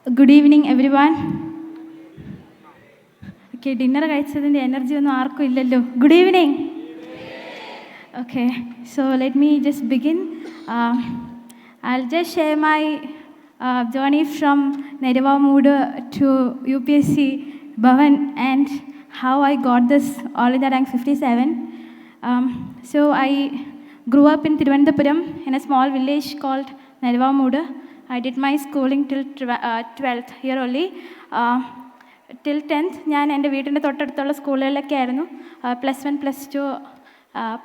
Good evening, everyone. Okay, dinner കഴിച്ചതിൻ്റെ energy ഒന്നും ആർക്കും ഇല്ലല്ലോ. Good evening. Okay, so let me just begin. I'll just share my journey from Nerivamudu to UPSC Bhavan and how I got this all India rank 57. So I grew up in Thiruvananthapuram in a small village called Nerivamudu. I did my schooling till 12th year only. Till 10th ഞാൻ എൻ്റെ വീടിൻ്റെ തൊട്ടടുത്തുള്ള സ്കൂളുകളിലൊക്കെ ആയിരുന്നു. +1 +2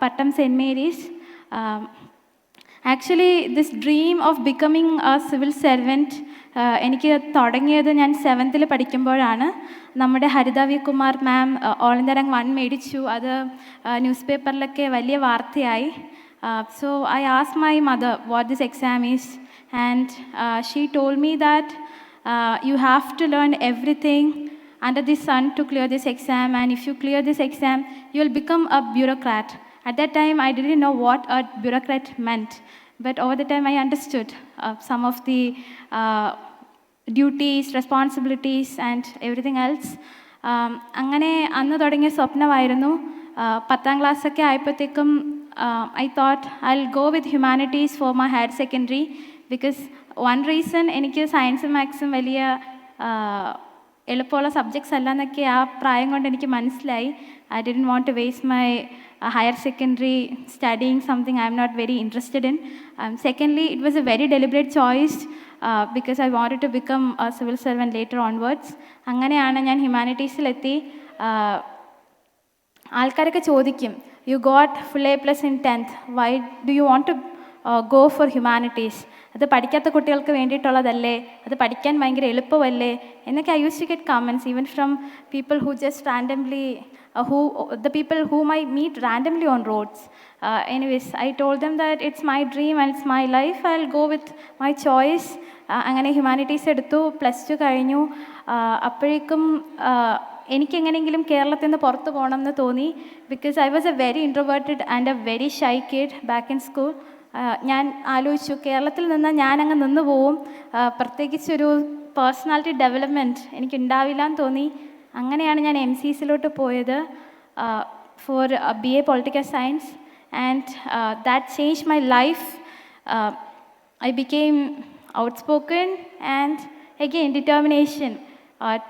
Pattom Saint Mary's. Actually this dream of becoming a civil servant എനിക്ക് തുടങ്ങിയത് ഞാൻ 7th പഠിക്കുമ്പോഴാണ്. നമ്മുടെ Haritha V Kumar ma'am all India rank 1 മേടിച്ചു. അത് ന്യൂസ് പേപ്പറിലൊക്കെ വലിയ വാർത്തയായി. So I asked my mother what this exam is, and she told me that you have to learn everything under the sun to clear this exam, and if you clear this exam, you will become a bureaucrat. At that time, I didn't know what a bureaucrat meant, but over the time, I understood some of the duties, responsibilities, and everything else. അങ്ങനെ അന്ന് തുടങ്ങിയ സ്വപ്നമായിരുന്നു. 10th class ഒക്കെ ആയപ്പോഴത്തേക്കും I thought I'll go with humanities for my higher secondary, because one reason എനിക്ക് സയൻസും മാത്സും വലിയ എളുപ്പമുള്ള സബ്ജക്ട്സ് അല്ല എന്നൊക്കെ ആ പ്രായം കൊണ്ട് എനിക്ക് മനസ്സിലായി. I didn't want to waste my higher secondary studying something I'm not very interested in. Secondly, it was a very deliberate choice because I wanted to become a civil servant later onwards. അങ്ങനെയാണ് ഞാൻ ഹ്യൂമാനിറ്റീസിലെത്തി. ആൾക്കാരൊക്കെ ചോദിക്കും, you got full A+ in 10th, why do you want to go for humanities? അത് പഠിക്കാത്ത കുട്ടികൾക്ക് വേണ്ടിയിട്ടുള്ളതല്ലേ, അത് പഠിക്കാൻ ഭയങ്കര എളുപ്പമല്ലേ എന്നൊക്കെ I used to get comments even from people who just randomly, the people whom I meet randomly on roads. Anyways, I told them that it's my dream and it's my life, I'll go with my choice. അങ്ങനെ humanities എടുത്തു. +2 കഴിഞ്ഞു. അപ്പോഴേക്കും എനിക്കെങ്ങനെയെങ്കിലും കേരളത്തിൽ നിന്ന് പുറത്ത് പോകണം എന്ന് തോന്നി, because I was A very introverted and A very shy kid back in school. ഞാൻ ആലോചിച്ചു, കേരളത്തിൽ നിന്ന് ഞാനങ്ങ് നിന്ന് പോവും, പ്രത്യേകിച്ചൊരു പേഴ്സണാലിറ്റി ഡെവലപ്മെൻറ്റ് എനിക്കുണ്ടാവില്ല എന്ന് തോന്നി. അങ്ങനെയാണ് ഞാൻ MCSയിലോട്ട് പോയത് for BA Political Science, and that change my life. I became outspoken and again determination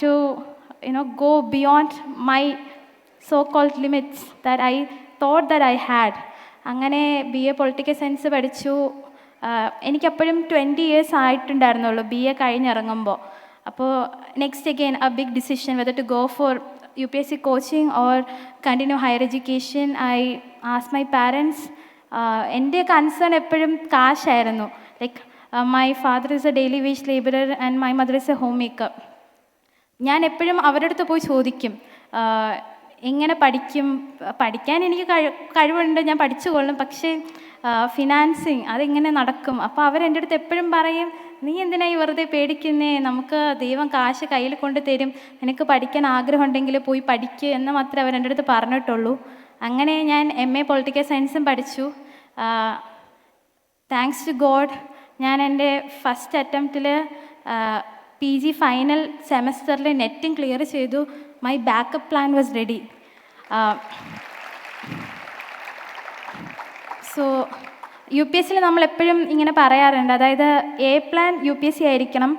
to go beyond my so-called limits that I thought that I had. അങ്ങനെ BA Political Science പഠിച്ചു. എനിക്കപ്പോഴും 20 years ആയിട്ടുണ്ടായിരുന്നുള്ളൂ BA കഴിഞ്ഞിറങ്ങുമ്പോൾ. അപ്പോൾ next again a big decision whether to go for UPSC coaching or continue higher education. I asked my parents. എൻ്റെ concern എപ്പോഴും കാശായിരുന്നു. Like my father is a daily wage laborer and my mother is a homemaker. ഞാൻ എപ്പോഴും അവരുടെ അടുത്ത് പോയി ചോദിക്കും, എങ്ങനെ പഠിക്കാൻ എനിക്ക് കഴിവുണ്ട്, ഞാൻ പഠിച്ചുകൊള്ളും, പക്ഷേ ഫിനാൻസിങ് അതെങ്ങനെ നടക്കും? അപ്പോൾ അവരെൻ്റെ അടുത്ത് എപ്പോഴും പറയും, നീ എന്തിനായി വെറുതെ പേടിക്കുന്നേ, നമുക്ക് ദൈവം കാശ് കയ്യിൽ കൊണ്ട് തരും, നിനക്ക് പഠിക്കാൻ ആഗ്രഹമുണ്ടെങ്കിൽ പോയി പഠിക്കുക എന്ന് മാത്രമേ അവരെൻ്റെ അടുത്ത് പറഞ്ഞിട്ടുള്ളൂ. അങ്ങനെ ഞാൻ MA Political Science പഠിച്ചു. താങ്ക്സ് ടു ഗോഡ്, ഞാൻ എൻ്റെ ഫസ്റ്റ് അറ്റംപ്റ്റിൽ PG ഫൈനൽ സെമസ്റ്ററിൽ നെറ്റും ക്ലിയർ ചെയ്തു. My backup plan was ready. So UPSCയിൽ നമ്മളെപ്പോഴും ഇങ്ങനെ പറയാറുണ്ട്, അതായത് A പ്ലാൻ UPSC ആയിരിക്കണം,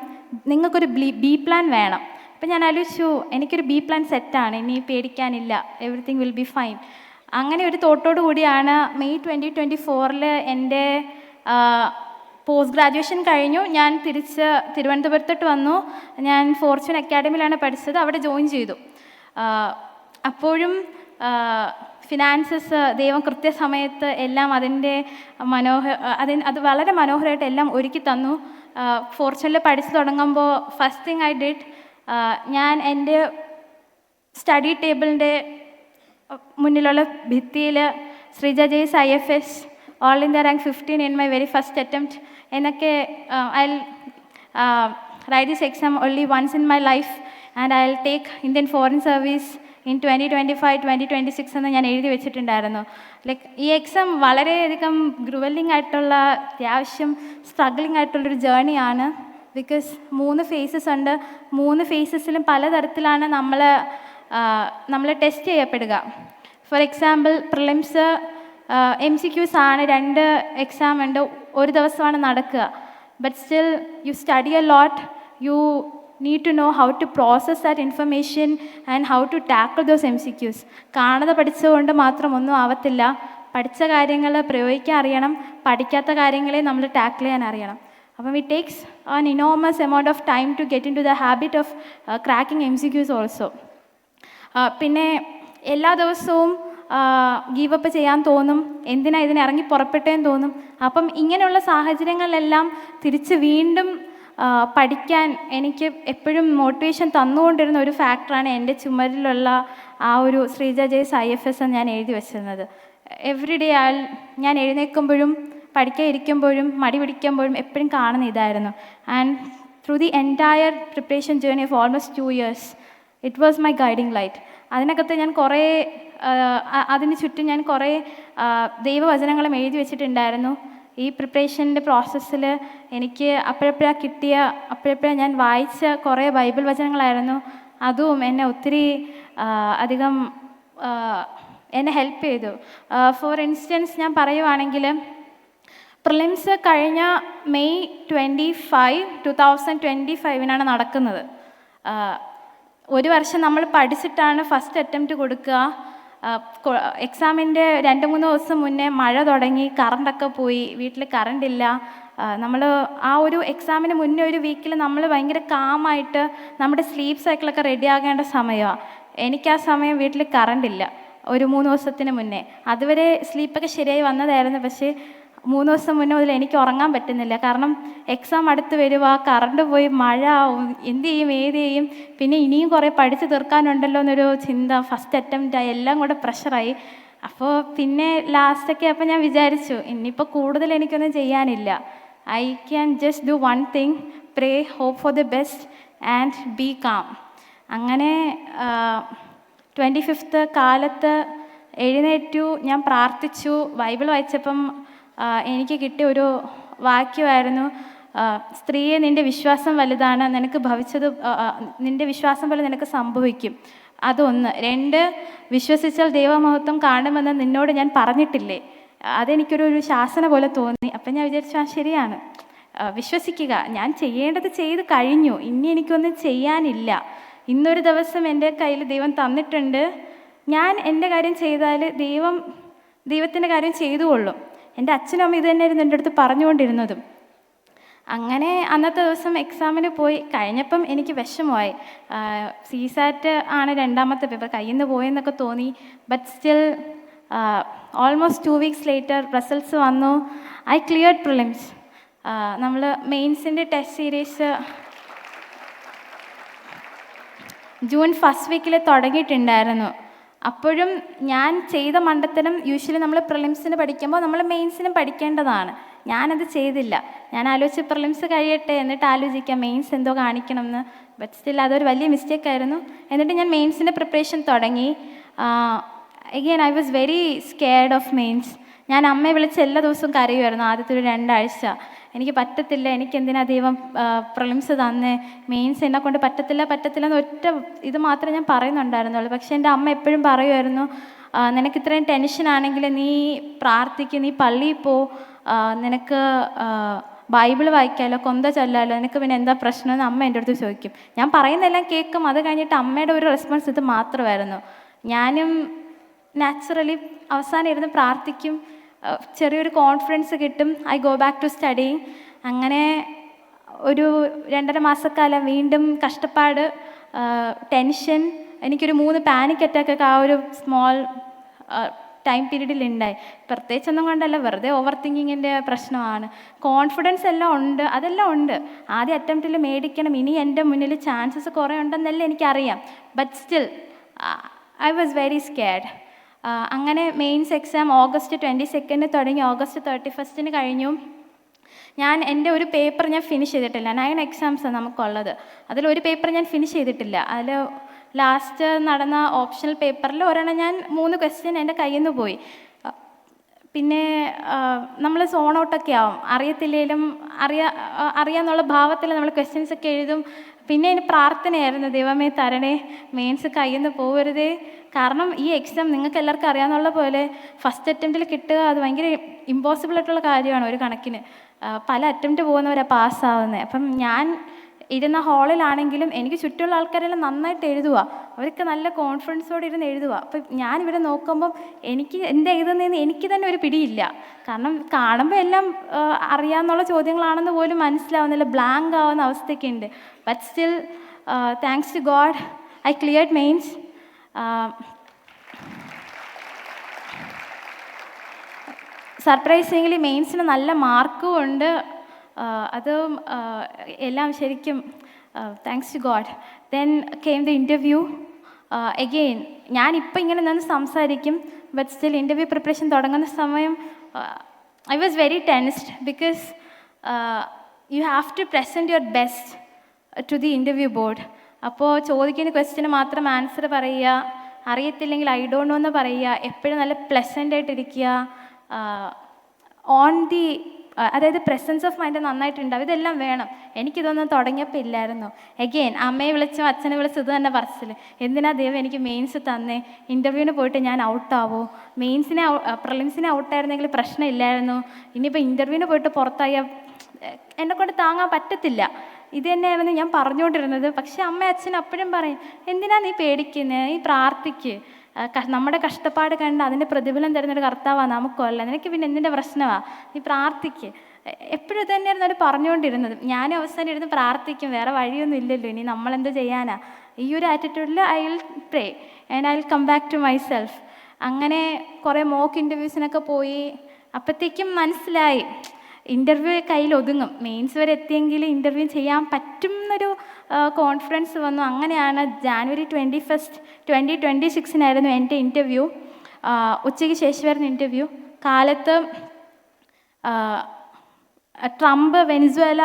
നിങ്ങൾക്കൊരു B പ്ലാൻ വേണം. അപ്പം ഞാൻ ആലോചിച്ചു, എനിക്കൊരു B പ്ലാൻ സെറ്റാണ്, ഇനി പേടിക്കാനില്ല, എവറിത്തിങ് വിൽ ബി ഫൈൻ. അങ്ങനെ ഒരു തോട്ടോടു കൂടിയാണ് May 2024 എൻ്റെ പോസ്റ്റ് ഗ്രാജുവേഷൻ കഴിഞ്ഞു. ഞാൻ തിരിച്ച് തിരുവനന്തപുരത്തോട്ട് വന്നു. ഞാൻ ഫോർച്യൂൺ അക്കാഡമിയിലാണ് പഠിച്ചത്, അവിടെ ജോയിൻ ചെയ്തു. അപ്പോഴും ഫിനാൻസസ് ദൈവം കൃത്യസമയത്ത് എല്ലാം അത് വളരെ മനോഹരമായിട്ട് എല്ലാം ഒരുക്കി തന്നു. ഫോർച്യൂണിൽ പഠിച്ചു തുടങ്ങുമ്പോൾ ഫസ്റ്റ് തിങ് ഐ ഡിഡ്, ഞാൻ എൻ്റെ സ്റ്റഡി ടേബിളിൻ്റെ മുന്നിലുള്ള ഭിത്തിയിൽ Sreeja Jaise IFS All India rank 15 in my very first attempt എന്നൊക്കെ I'll write this exam only once in my life and I'll take Indian Foreign Service in 2025-2026 എന്ന് ഞാൻ എഴുതി വെച്ചിട്ടുണ്ടായിരുന്നു. ലൈക്ക് ഈ എക്സാം വളരെയധികം ഗ്രുവലിംഗ് ആയിട്ടുള്ള, അത്യാവശ്യം സ്ട്രഗ്ലിംഗ് ആയിട്ടുള്ളൊരു ജേർണിയാണ്. ബിക്കോസ് 3 ഫേസസ് ഉണ്ട്. 3 ഫേസസിലും പലതരത്തിലാണ് നമ്മൾ ടെസ്റ്റ് ചെയ്യപ്പെടുക. ഫോർ എക്സാമ്പിൾ പ്രിലിംസ് MCQs ആണ്, 2 എക്സാം ഉണ്ട്, ഒരു ദിവസമാണ് നടക്കുക. But still you study a lot, you need to know how to process that information and how to tackle those MCQs. കാണാതെ പഠിച്ചുകൊണ്ട് മാത്രം ഒന്നും ആവത്തില്ല. പഠിച്ച കാര്യങ്ങൾ പ്രയോഗിക്കാൻ അറിയണം, പഠിക്കാത്ത കാര്യങ്ങളെ നമ്മൾ ടാക്കിൾ ചെയ്യാൻ അറിയണം. അപ്പം it takes an enormous amount of time to get into the habit of cracking MCQs also. പിന്നെ എല്ലാ ദിവസവും ഗീവ് അപ്പ് ചെയ്യാൻ തോന്നും, എന്തിനാ ഇതിന് ഇറങ്ങി പുറപ്പെട്ടേന്ന് തോന്നും. അപ്പം ഇങ്ങനെയുള്ള സാഹചര്യങ്ങളിലെല്ലാം തിരിച്ച് വീണ്ടും പഠിക്കാൻ എനിക്ക് എപ്പോഴും മോട്ടിവേഷൻ തന്നുകൊണ്ടിരുന്ന ഒരു ഫാക്ടറാണ് എൻ്റെ ചുമരിലുള്ള ആ ഒരു ശ്രീജ ജെയ്സ് IFS എന്ന് ഞാൻ എഴുതി വെച്ചിരുന്നത്. എവറി ഡേ ഞാൻ എഴുന്നേൽക്കുമ്പോഴും പഠിക്കാൻ ഇരിക്കുമ്പോഴും മടി പിടിക്കുമ്പോഴും എപ്പോഴും കാണുന്ന ഇതായിരുന്നു. And through the entire preparation journey of almost 2 years it was my guiding light. അതിനകത്ത് ഞാൻ അതിന് ചുറ്റും ഞാൻ കുറേ ദൈവവചനങ്ങളും എഴുതി വെച്ചിട്ടുണ്ടായിരുന്നു. ഈ പ്രിപ്പറേഷൻ്റെ പ്രോസസ്സിൽ എനിക്ക് അപ്പോഴപ്പോഴാണ് ഞാൻ വായിച്ച കുറേ ബൈബിൾ വചനങ്ങളായിരുന്നു. അതും എന്നെ ഒത്തിരി അധികം എന്നെ ഹെൽപ്പ് ചെയ്തു. ഫോർ ഇൻസ്റ്റൻസ് ഞാൻ പറയുവാണെങ്കിൽ, പ്രിലിംസ് കഴിഞ്ഞ May 25, 2025 നടക്കുന്നത്. ഒരു വർഷം നമ്മൾ പഠിച്ചിട്ടാണ് ഫസ്റ്റ് അറ്റംപ്റ്റ് കൊടുക്കുക. എക്സാമിൻ്റെ 2-3 ദിവസം മുന്നേ മഴ തുടങ്ങി, കറണ്ടൊക്കെ പോയി, വീട്ടിൽ കറണ്ടില്ല. നമ്മൾ ആ ഒരു എക്സാമിന് മുന്നേ ഒരു വീക്കിൽ നമ്മൾ ഭയങ്കര കാമായിട്ട് നമ്മുടെ സ്ലീപ്പ് സൈക്കിളൊക്കെ റെഡി ആകേണ്ട സമയമാണ്. എനിക്ക് ആ സമയം വീട്ടിൽ കറണ്ടില്ല, ഒരു 3 ദിവസത്തിന് മുന്നേ. അതുവരെ സ്ലീപ്പൊക്കെ ശരിയായി വന്നതായിരുന്നു. പക്ഷേ 3 ദിവസം മുന്നേ മുതൽ എനിക്ക് ഉറങ്ങാൻ പറ്റുന്നില്ല. കാരണം എക്സാം അടുത്ത് വരുക, കറണ്ട് പോയി, മഴ, എന്ത് ചെയ്യും, ഏത് ചെയ്യും, പിന്നെ ഇനിയും കുറേ പഠിച്ച് തീർക്കാനുണ്ടല്ലോ എന്നൊരു ചിന്ത. ഫസ്റ്റ് അറ്റംപ്റ്റായി, എല്ലാം കൂടെ പ്രഷറായി. അപ്പോൾ പിന്നെ ലാസ്റ്റൊക്കെ അപ്പോൾ ഞാൻ വിചാരിച്ചു, ഇനിയിപ്പോൾ കൂടുതൽ എനിക്കൊന്നും ചെയ്യാനില്ല. I can just do one thing, pray, hope for the best and be calm. അങ്ങനെ 25th കാലത്ത് എഴുന്നേറ്റു, ഞാൻ പ്രാർത്ഥിച്ചു. ബൈബിൾ വായിച്ചപ്പം എനിക്ക് കിട്ടിയ ഒരു വാക്യമായിരുന്നു, സ്ത്രീയെ നിൻ്റെ വിശ്വാസം വലുതാണ്, നിനക്ക് ഭവിച്ചത് നിൻ്റെ വിശ്വാസം പോലെ നിനക്ക് സംഭവിക്കും. അതൊന്ന്. 2, വിശ്വസിച്ചാൽ ദൈവമഹത്വം കാണുമെന്ന് നിന്നോട് ഞാൻ പറഞ്ഞിട്ടില്ലേ. അതെനിക്കൊരു ശാസന പോലെ തോന്നി. അപ്പം ഞാൻ വിചാരിച്ചു, ശരിയാണ്, വിശ്വസിക്കുക, ഞാൻ ചെയ്യേണ്ടത് ചെയ്ത് കഴിഞ്ഞു, ഇനി എനിക്കൊന്നും ചെയ്യാനില്ല. ഇന്നൊരു ദിവസം എൻ്റെ കയ്യിൽ ദൈവം തന്നിട്ടുണ്ട്. ഞാൻ എൻ്റെ കാര്യം ചെയ്താൽ ദൈവത്തിൻ്റെ കാര്യം ചെയ്തുകൊള്ളും. എൻ്റെ അച്ഛനും അമ്മ ഇത് തന്നെയായിരുന്നു എൻ്റെ അടുത്ത് പറഞ്ഞുകൊണ്ടിരുന്നതും. അങ്ങനെ അന്നത്തെ ദിവസം എക്സാമിന് പോയി കഴിഞ്ഞപ്പം എനിക്ക് വിഷമമായി. CSAT ആണ് 2ാമത്തെ പേപ്പർ, കയ്യിൽ നിന്ന് പോയെന്നൊക്കെ തോന്നി. But still almost 2 weeks later results വന്നു. I cleared prelims. നമ്മൾ മെയിൻസിൻ്റെ test series June 1st week തുടങ്ങിയിട്ടുണ്ടായിരുന്നു. അപ്പോഴും ഞാൻ ചെയ്ത മണ്ടത്തരം, യൂഷ്വലി നമ്മൾ പ്രിലിംസിന് പഠിക്കുമ്പോൾ നമ്മൾ മെയിൻസിനും പഠിക്കേണ്ടതാണ്. ഞാനത് ചെയ്തില്ല. ഞാൻ ആലോചിച്ച് പ്രിലിംസ് കഴിയട്ടെ, എന്നിട്ട് ആലോചിക്കാം മെയിൻസ് എന്തോ കാണിക്കണം എന്ന്. ബട്ട് സ്റ്റിൽ അതൊരു വലിയ മിസ്റ്റേക്കായിരുന്നു. എന്നിട്ട് ഞാൻ മെയിൻസിൻ്റെ പ്രിപ്പറേഷൻ തുടങ്ങി. Again I was very scared of mains. ഞാൻ അമ്മയെ വിളിച്ച് എല്ലാ ദിവസവും കരയുമായിരുന്നു ആദ്യത്തെ ഒരു 2 ആഴ്ച. എനിക്ക് പറ്റത്തില്ല, എനിക്കെന്തിനാ ദൈവം പ്രിലിംസ് തന്നേ, മെയിൻസ് എന്നെ കൊണ്ട് പറ്റത്തില്ല എന്ന് ഒറ്റ ഇത് മാത്രമേ ഞാൻ പറയുന്നുണ്ടായിരുന്നുള്ളൂ. പക്ഷേ എൻ്റെ അമ്മ എപ്പോഴും പറയുമായിരുന്നു, നിനക്ക് ഇത്രയും ടെൻഷനാണെങ്കിൽ നീ പ്രാർത്ഥിക്കും, നീ പള്ളിയിൽ പോ, നിനക്ക് ബൈബിൾ വായിക്കാമല്ലോ, കൊന്ത ചൊല്ലാമല്ലോ, നിനക്ക് പിന്നെ എന്താ പ്രശ്നം എന്ന് അമ്മ എൻ്റെ അടുത്ത് ചോദിക്കും. ഞാൻ പറയുന്നതെല്ലാം കേൾക്കും. അത് കഴിഞ്ഞിട്ട് അമ്മയുടെ ഒരു റെസ്പോൺസ് ഇത് മാത്രമായിരുന്നു. ഞാനും നാച്ചുറലി അവസാനം ഇരുന്ന് പ്രാർത്ഥിക്കും, ചെറിയൊരു കോൺഫിഡൻസ് കിട്ടും. I go back to studying. അങ്ങനെ ഒരു 2.5 മാസക്കാലം വീണ്ടും കഷ്ടപ്പാട്, ടെൻഷൻ. എനിക്കൊരു 3 പാനിക് അറ്റാക്കൊക്കെ ആ ഒരു സ്മോൾ ടൈം പീരീഡിൽ ഉണ്ടായി. പ്രത്യേകിച്ചൊന്നും കൊണ്ടല്ല, വെറുതെ ഓവർ തിങ്കിങ്ങിൻ്റെ പ്രശ്നമാണ്. കോൺഫിഡൻസ് എല്ലാം ഉണ്ട്, അതെല്ലാം ഉണ്ട്. ആദ്യ അറ്റംപ്റ്റിൽ മേടിക്കണം, ഇനി എൻ്റെ മുന്നിൽ ചാൻസസ് കുറേ ഉണ്ടെന്നല്ല എനിക്കറിയാം. But still I was very scared. അങ്ങനെ മെയിൻസ് എക്സാം August 22 തുടങ്ങി, August 31 കഴിഞ്ഞു. ഞാൻ എൻ്റെ ഒരു പേപ്പർ ഞാൻ ഫിനിഷ് ചെയ്തിട്ടില്ല. 9 എക്സാംസാണ് നമുക്കുള്ളത്. അതിലൊരു പേപ്പർ ഞാൻ ഫിനിഷ് ചെയ്തിട്ടില്ല. അതിൽ ലാസ്റ്റ് നടന്ന ഓപ്ഷണൽ പേപ്പറിൽ ഒരെണ്ണം ഞാൻ 3 ക്വസ്റ്റ്യൻ എൻ്റെ കയ്യിൽ നിന്ന് പോയി. പിന്നെ നമ്മൾ സോൺ ഔട്ടൊക്കെ ആവും, അറിയത്തില്ലെങ്കിലും അറിയാന്നുള്ള ഭാവത്തിൽ നമ്മൾ ക്വസ്റ്റ്യൻസ് ഒക്കെ എഴുതും. പിന്നെ അതിന് പ്രാർത്ഥനയായിരുന്നു, ദൈവമേ തരണേ, മെയിൻസ് കയ്യിൽ നിന്ന് പോകരുതേ. കാരണം ഈ എക്സാം നിങ്ങൾക്ക് എല്ലാവർക്കും അറിയാമെന്നുള്ള പോലെ ഫസ്റ്റ് അറ്റംപ്റ്റിൽ കിട്ടുക അത് ഭയങ്കര ഇമ്പോസിബിൾ ആയിട്ടുള്ള കാര്യമാണ് ഒരു കണക്കിന്. പല അറ്റംപ്റ്റ് പോകുന്നവരാണ് പാസ്സാവുന്നത്. അപ്പം ഞാൻ ഇരുന്ന ഹാളിലാണെങ്കിലും എനിക്ക് ചുറ്റുമുള്ള ആൾക്കാരെല്ലാം നന്നായിട്ട് എഴുതുക, അവർക്ക് നല്ല കോൺഫിഡൻസോടെ ഇരുന്ന് എഴുതുക. അപ്പം ഞാനിവിടെ നോക്കുമ്പം എനിക്ക് എന്താ എഴുതുന്നതെന്ന് എനിക്ക് തന്നെ ഒരു പിടിയില്ല. കാരണം കാണുമ്പോൾ എല്ലാം അറിയാമെന്നുള്ള ചോദ്യങ്ങളാണെന്ന് പോലും മനസ്സിലാവുന്നില്ല, ബ്ലാങ്ക് ആവുന്ന അവസ്ഥയൊക്കെ ഉണ്ട്. But still thanks to God I cleared mains. Surprisingly മെയിൻസിന് നല്ല മാർക്കും ഉണ്ട്. അത് എല്ലാം ശരിക്കും thanks to God. Then came the interview. Again ഞാനിപ്പോൾ ഇങ്ങനെ നിന്ന് സംസാരിക്കും, ബട്ട് സ്റ്റിൽ ഇൻ്റർവ്യൂ പ്രിപ്പറേഷൻ തുടങ്ങുന്ന സമയം I was very tensed because you have to present your best to the interview board. അപ്പോൾ ചോദിക്കുന്ന ക്വസ്റ്റ്യന് മാത്രം ആൻസർ പറയുക, അറിയത്തില്ലെങ്കിൽ ഐ ഡോണ്ട് നോ എന്ന് പറയുക, എപ്പോഴും നല്ല പ്ലസൻ്റ് ആയിട്ടിരിക്കുക, ഓൺ ദി അതായത് പ്രസൻസ് ഓഫ് മൈൻഡ് നന്നായിട്ടുണ്ടാവും. ഇതെല്ലാം വേണം. എനിക്കിതൊന്നും തുടങ്ങിയപ്പോൾ ഇല്ലായിരുന്നു. എഗെയിൻ അമ്മയെ വിളിച്ചും അച്ഛനെ വിളിച്ചും ഇത് തന്നെ പറച്ചിൽ, എന്തിനാ ദൈവം എനിക്ക് മെയിൻസ് തന്നേ, ഇൻ്റർവ്യൂവിന് പോയിട്ട് ഞാൻ ഔട്ടാവോ, പ്രിലിംസിനെ ഔട്ടായിരുന്നെങ്കിൽ പ്രശ്നമില്ലായിരുന്നു, ഇനിയിപ്പോൾ ഇൻ്റർവ്യൂവിന് പോയിട്ട് പുറത്തായാൽ എന്നെക്കൊണ്ട് താങ്ങാൻ പറ്റത്തില്ല. ഇത് തന്നെയായിരുന്നു ഞാൻ പറഞ്ഞുകൊണ്ടിരുന്നത്. പക്ഷേ അമ്മയും അച്ഛനും അപ്പോഴും പറയും, എന്തിനാ നീ പേടിക്കുന്നത്, നീ പ്രാർത്ഥിക്ക്, നമ്മുടെ കഷ്ടപ്പാട് കണ്ട് അതിൻ്റെ പ്രതിഫലം തരുന്നൊരു കർത്താവാണ്, നമുക്കല്ല, നിനക്ക് പിന്നെ എന്തിൻ്റെ പ്രശ്നമാണ്, നീ പ്രാർത്ഥിക്ക്. എപ്പോഴും ഇത് തന്നെയായിരുന്നു അവർ പറഞ്ഞുകൊണ്ടിരുന്നത്. ഞാനും അവസാനം ഇരുന്ന് പ്രാർത്ഥിക്കും, വേറെ വഴിയൊന്നും ഇല്ലല്ലോ, ഇനി നമ്മളെന്ത് ചെയ്യാനാ. ഈ ഒരു ആറ്റിറ്റ്യൂഡിൽ I will pray and I will come back to myself. അങ്ങനെ കുറേ മോക്ക് ഇൻ്റർവ്യൂസിനൊക്കെ പോയി. അപ്പോഴത്തേക്കും മനസ്സിലായി ഇൻ്റർവ്യൂ കയ്യിൽ ഒതുങ്ങും, മെയിൻസ് വരെ എത്തിയെങ്കിൽ ഇൻ്റർവ്യൂ ചെയ്യാൻ പറ്റും എന്നൊരു കോൺഫിഡൻസ് വന്നു. അങ്ങനെയാണ് ജാനുവരി 21, 2026 എൻ്റെ ഇൻ്റർവ്യൂ. ഉച്ചയ്ക്ക് ശേഷമായിരുന്നു ഇൻ്റർവ്യൂ. കാലത്ത് ട്രംപ് വെനിസ്വേല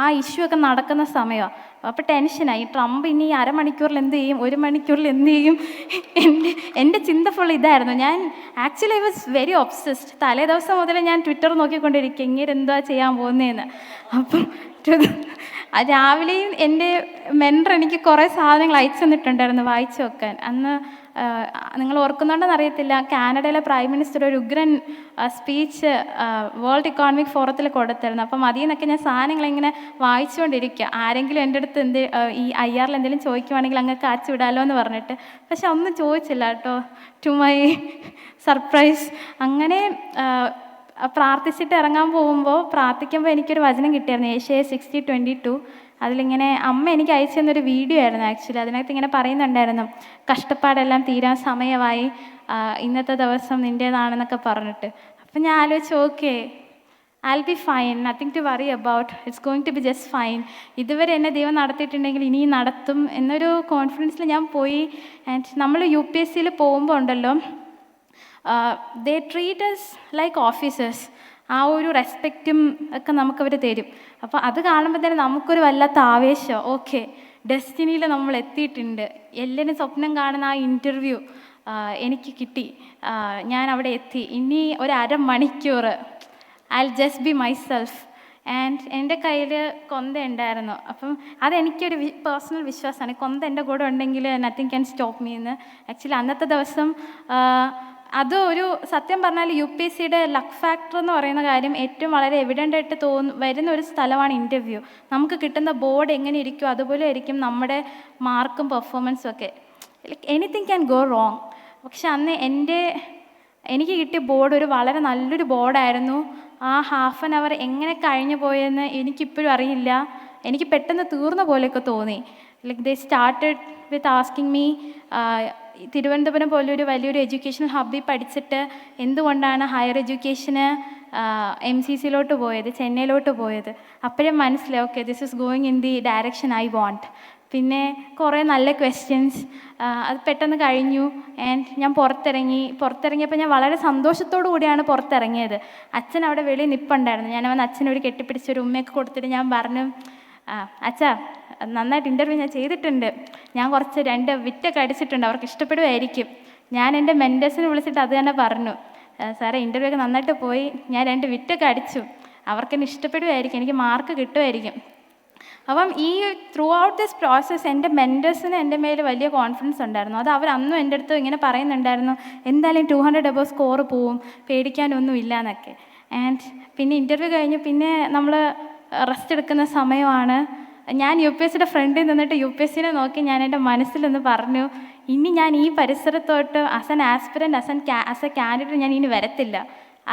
ആ ഇഷ്യൂ ഒക്കെ നടക്കുന്ന സമയമാണ്. അപ്പോൾ ടെൻഷനായി, ട്രംപ് ഇനി അരമണിക്കൂറിൽ എന്ത് ചെയ്യും, 1 മണിക്കൂറിൽ എന്ത് ചെയ്യും. എൻ്റെ ചിന്ത ഫുൾ ഇതായിരുന്നു. ഞാൻ actually I was very obsessed. തലേ ദിവസം മുതൽ ഞാൻ ട്വിറ്റർ നോക്കിക്കൊണ്ടിരിക്കുക, ഇങ്ങനെ എന്താ ചെയ്യാൻ പോകുന്നതെന്ന്. അപ്പം രാവിലെയും എൻ്റെ മെൻറ്റർ എനിക്ക് കുറേ സാധനങ്ങൾ അയച്ചു തന്നിട്ടുണ്ടായിരുന്നു വായിച്ചു വെക്കാൻ. അന്ന് നിങ്ങൾ ഓർക്കുന്നുണ്ടെന്ന് അറിയത്തില്ല, കാനഡയിലെ പ്രൈം മിനിസ്റ്റർ ഒരു ഉഗ്രൻ സ്പീച്ച് വേൾഡ് ഇക്കോണമിക് ഫോറത്തിൽ കൊടുത്തിരുന്നു. അപ്പം അതിൽ നിന്നൊക്കെ ഞാൻ സാധനങ്ങളിങ്ങനെ വായിച്ചുകൊണ്ടിരിക്കുക. ആരെങ്കിലും എൻ്റെ അടുത്ത് ഈ IR എന്തെങ്കിലും ചോദിക്കുവാണെങ്കിൽ അങ്ങ് കാച്ചു വിടാമല്ലോ എന്ന് പറഞ്ഞിട്ട്. പക്ഷെ ഒന്നും ചോദിച്ചില്ല കേട്ടോ, ടു മൈ സർപ്രൈസ്. അങ്ങനെ പ്രാർത്ഥിച്ചിട്ട് ഇറങ്ങാൻ പ്രാർത്ഥിക്കുമ്പോൾ എനിക്കൊരു വചനം കിട്ടിയായിരുന്നു, ഏഷ്യ 60:22. അതിലിങ്ങനെ അമ്മ എനിക്ക് അയച്ചു തന്നൊരു വീഡിയോ ആയിരുന്നു ആക്ച്വലി. അതിനകത്ത് ഇങ്ങനെ പറയുന്നുണ്ടായിരുന്നു, കഷ്ടപ്പാടെല്ലാം തീരാൻ സമയമായി, ഇന്നത്തെ ദിവസം നിൻ്റേതാണെന്നൊക്കെ പറഞ്ഞിട്ട്. അപ്പം ഞാൻ ആലോചിച്ചു, okay, I'll be fine, nothing to worry about, it's going to be just fine. ഇതുവരെ എന്നെ ദൈവം നടത്തിയിട്ടുണ്ടെങ്കിൽ ഇനിയും നടത്തും എന്നൊരു കോൺഫിഡൻസിൽ ഞാൻ പോയി. ആൻഡ് നമ്മൾ UPSCയിൽ പോകുമ്പോൾ ഉണ്ടല്ലോ, ദേ ട്രീറ്റ് us ലൈക്ക് ഓഫീസേഴ്സ്. ആ ഒരു റെസ്പെക്റ്റും ഒക്കെ നമുക്കവർ തരും. അപ്പോൾ അത് കാണുമ്പോൾ തന്നെ നമുക്കൊരു വല്ലാത്ത ആവേശം, ഓക്കെ ഡെസ്റ്റിനിയിൽ നമ്മൾ എത്തിയിട്ടുണ്ട്. എല്ലാവരും സ്വപ്നം കാണുന്ന ആ ഇൻ്റർവ്യൂ എനിക്ക് കിട്ടി, ഞാൻ അവിടെ എത്തി. ഇനി ഒരു അരമണിക്കൂർ I'll just be myself. And എൻ്റെ കയ്യിൽ കൊന്ത ഉണ്ടായിരുന്നു. അപ്പം അതെനിക്കൊരു പേഴ്സണൽ വിശ്വാസമാണ്, കൊന്ത എൻ്റെ കൂടെ ഉണ്ടെങ്കിൽ നത്തിങ് ക്യാൻ സ്റ്റോപ്പ് മീ എന്ന്. ആക്ച്വലി അന്നത്തെ ദിവസം അത് ഒരു സത്യം പറഞ്ഞാൽ UPSCയുടെ ലക്ക് ഫാക്ടർ എന്ന് പറയുന്ന കാര്യം ഏറ്റവും വളരെ എവിഡൻ്റ് ആയിട്ട് വരുന്ന ഒരു സ്ഥലമാണ് ഇൻ്റർവ്യൂ. നമുക്ക് കിട്ടുന്ന ബോർഡ് എങ്ങനെ ഇരിക്കും അതുപോലെ ആയിരിക്കും നമ്മുടെ മാർക്കും പെർഫോമൻസും ഒക്കെ. Like anything can go wrong. പക്ഷെ അന്ന് എനിക്ക് കിട്ടിയ ബോർഡ് ഒരു വളരെ നല്ലൊരു ബോർഡായിരുന്നു. ആ ഹാഫ് ആൻ അവർ എങ്ങനെ കഴിഞ്ഞു പോയെന്ന് എനിക്കിപ്പോഴും അറിയില്ല. എനിക്ക് പെട്ടെന്ന് തീർന്ന പോലെയൊക്കെ തോന്നി. Like they started with asking me, Thiruvananthapuram പോലൊരു വലിയൊരു എഡ്യൂക്കേഷണൽ ഹബ്ബിൽ പഠിച്ചിട്ട് എന്തുകൊണ്ടാണ് ഹയർ എഡ്യൂക്കേഷന് MCCയിലോട്ട് പോയത്, ചെന്നൈയിലോട്ട് പോയത്. അപ്പോഴും മനസ്സിലായി, okay this is going in the direction I want. പിന്നെ കുറേ നല്ല ക്വസ്റ്റ്യൻസ്, അത് പെട്ടെന്ന് കഴിഞ്ഞു. ആൻഡ് ഞാൻ പുറത്തിറങ്ങിയപ്പോൾ ഞാൻ വളരെ സന്തോഷത്തോടു കൂടിയാണ് പുറത്തിറങ്ങിയത്. അച്ഛൻ അവിടെ വെളിയിൽ നിൽപ്പുണ്ടായിരുന്നു. ഞാൻ വന്ന് അച്ഛനൊരു കെട്ടിപ്പിടിച്ചൊരു ഉമ്മയൊക്കെ കൊടുത്തിട്ട് ഞാൻ പറഞ്ഞു, അച്ഛാ നന്നായിട്ട് ഇൻ്റർവ്യൂ ഞാൻ ചെയ്തിട്ടുണ്ട്, ഞാൻ കുറച്ച് 2 വിറ്റൊക്കെ അടിച്ചിട്ടുണ്ട്, അവർക്ക് ഇഷ്ടപ്പെടുമായിരിക്കും. ഞാൻ എൻ്റെ മെൻറ്റേഴ്സിനെ വിളിച്ചിട്ട് അത് തന്നെ പറഞ്ഞു, സാറേ ഇൻ്റർവ്യൂ ഒക്കെ നന്നായിട്ട് പോയി, ഞാൻ 2 വിറ്റൊക്കെ അടിച്ചു, അവർക്കെന്നെ ഇഷ്ടപ്പെടുമായിരിക്കും, എനിക്ക് മാർക്ക് കിട്ടുമായിരിക്കും. അപ്പം ഈ ത്രൂ ഔട്ട് ദിസ് പ്രോസസ്സ് എൻ്റെ മെൻറ്റേഴ്സിന് എൻ്റെ മേൽ വലിയ കോൺഫിഡൻസ് ഉണ്ടായിരുന്നു. അത് അവർ അന്നും എൻ്റെ അടുത്ത് ഇങ്ങനെ പറയുന്നുണ്ടായിരുന്നു, എന്തായാലും 200 എബോവ് സ്കോർ പോവും, പേടിക്കാനൊന്നും ഇല്ല എന്നൊക്കെ. ആൻഡ് പിന്നെ ഇൻ്റർവ്യൂ കഴിഞ്ഞ് പിന്നെ നമ്മൾ റെസ്റ്റ് എടുക്കുന്ന സമയമാണ്. ഞാൻ യു പി എസ് സിയുടെ ഫ്രണ്ടിൽ നിന്നിട്ട് യു പി എസ് സിനെ നോക്കി ഞാൻ എൻ്റെ മനസ്സിലൊന്ന് പറഞ്ഞു, ഇനി ഞാൻ ഈ പരിസരത്തോട്ട് as an aspirant as a candidate ഞാൻ ഇനി വരത്തില്ല.